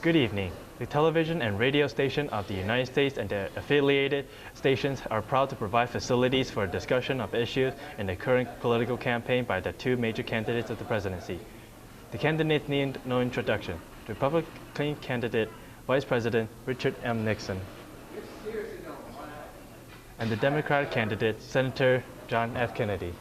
Good evening. The television and radio station of the United States and their affiliated stations are proud to provide facilities for discussion of issues in the current political campaign by the two major candidates of the presidency. The candidates need no introduction. The Republican candidate, Vice President Richard M. Nixon, and the Democratic candidate, Senator John F. Kennedy.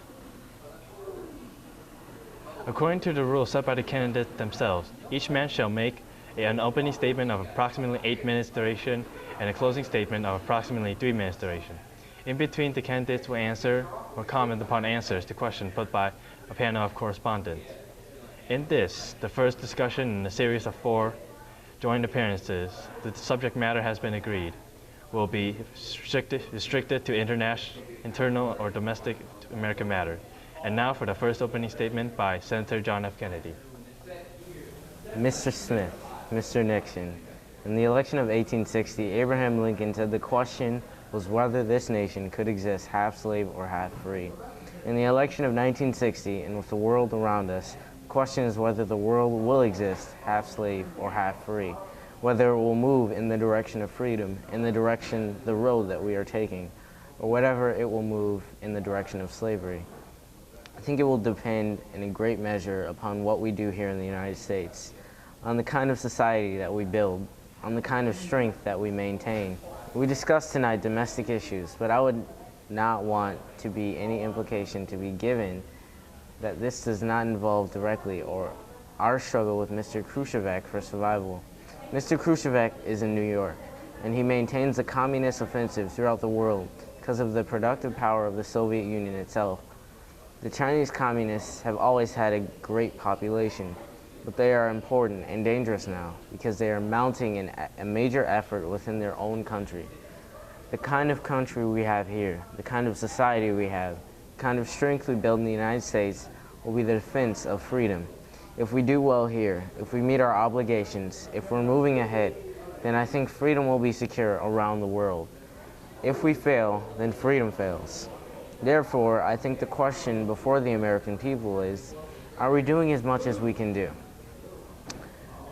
According to the rules set by the candidates themselves, each man shall make an opening statement of approximately 8 minutes duration and a closing statement of approximately 3 minutes duration. In between, the candidates will answer or comment upon answers to questions put by a panel of correspondents. In this, the first discussion in a series of 4 joint appearances, the subject matter has been agreed, will be restricted to internal or domestic American matters. And now for the first opening statement by Senator John F. Kennedy. Mr. Smith, Mr. Nixon, in the election of 1860, Abraham Lincoln said the question was whether this nation could exist half slave or half free. In the election of 1960, and with the world around us, the question is whether the world will exist half slave or half free, whether it will move in the direction of freedom, in the road that we are taking, or whatever it will move in the direction of slavery. I think it will depend in a great measure upon what we do here in the United States, on the kind of society that we build, on the kind of strength that we maintain. We discussed tonight domestic issues, but I would not want to be any implication to be given that this does not involve directly or our struggle with Mr. Khrushchev for survival. Mr. Khrushchev is in New York, and he maintains the communist offensive throughout the world because of the productive power of the Soviet Union itself. The Chinese communists have always had a great population, but they are important and dangerous now because they are mounting a major effort within their own country. The kind of country we have here, the kind of society we have, the kind of strength we build in the United States will be the defense of freedom. If we do well here, if we meet our obligations, if we're moving ahead, then I think freedom will be secure around the world. If we fail, then freedom fails. Therefore, I think the question before the American people is, are we doing as much as we can do?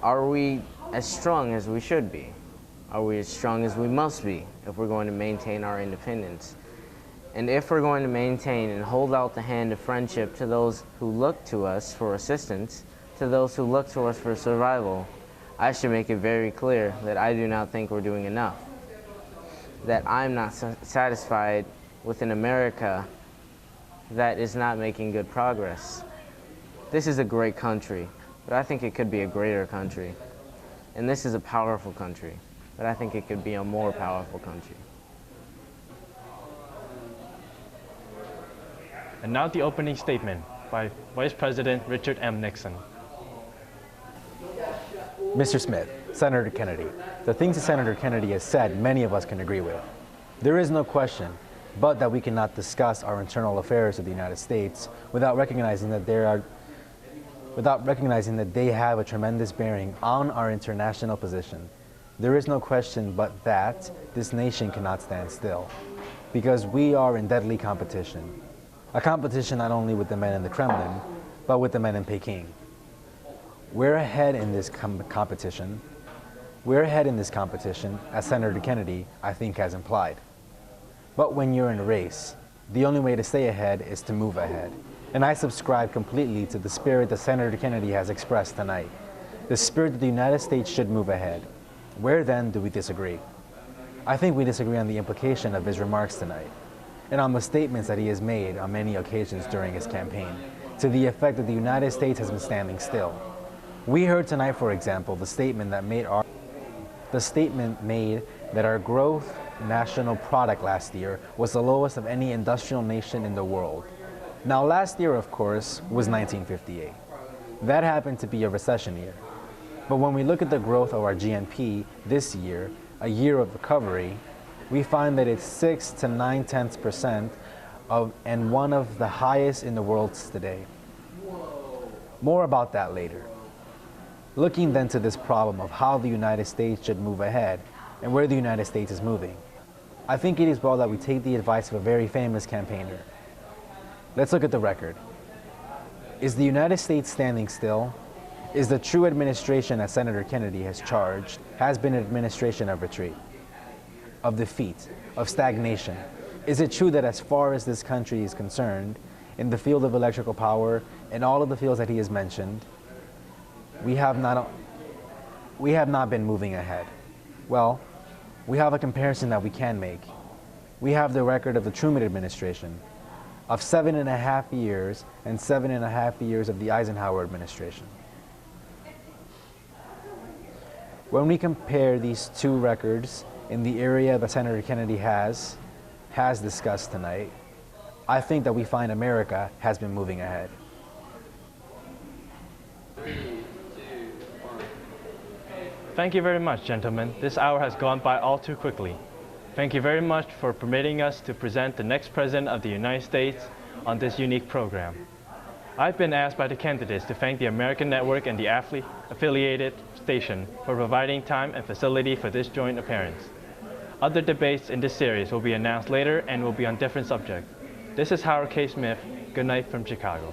Are we as strong as we should be? Are we as strong as we must be if we're going to maintain our independence? And if we're going to maintain and hold out the hand of friendship to those who look to us for assistance, to those who look to us for survival, I should make it very clear that I do not think we're doing enough. That I'm not satisfied with an America that is not making good progress. This is a great country, but I think it could be a greater country. And this is a powerful country, but I think it could be a more powerful country. And now the opening statement by Vice President Richard M. Nixon. Mr. Smith, Senator Kennedy, the things that Senator Kennedy has said, many of us can agree with. There is no question but that we cannot discuss our internal affairs of the United States without recognizing that they have a tremendous bearing on our international position. There is no question but that this nation cannot stand still, because we are in deadly competition. A competition not only with the men in the Kremlin, but with the men in Peking. We're ahead in this competition. We're ahead in this competition, as Senator Kennedy, I think, has implied. But when you're in a race, the only way to stay ahead is to move ahead. And I subscribe completely to the spirit that Senator Kennedy has expressed tonight. The spirit that the United States should move ahead. Where then do we disagree? I think we disagree on the implication of his remarks tonight, and on the statements that he has made on many occasions during his campaign, to the effect that the United States has been standing still. We heard tonight, for example, the statement made that our gross national product last year was the lowest of any industrial nation in the world. Now, last year, of course, was 1958. That happened to be a recession year. But when we look at the growth of our GNP this year, a year of recovery, we find that it's 6 to 9/10% and one of the highest in the world today. More about that later. Looking then to this problem of how the United States should move ahead and where the United States is moving, I think it is well that we take the advice of a very famous campaigner. Let's look at the record. Is the United States standing still, Is the true administration that Senator Kennedy has charged has been an administration of retreat, of defeat, of stagnation? Is it true that as far as this country is concerned, in the field of electrical power and all of the fields that he has mentioned, we have not been moving ahead? Well, we have a comparison that we can make. We have the record of the Truman administration of 7.5 years and 7.5 years of the Eisenhower administration. When we compare these two records in the area that Senator Kennedy has discussed tonight, I think that we find America has been moving ahead. Thank you very much, gentlemen. This hour has gone by all too quickly. Thank you very much for permitting us to present the next President of the United States on this unique program. I've been asked by the candidates to thank the American Network and the affiliated station for providing time and facility for this joint appearance. Other debates in this series will be announced later and will be on different subjects. This is Howard K. Smith. Good night from Chicago.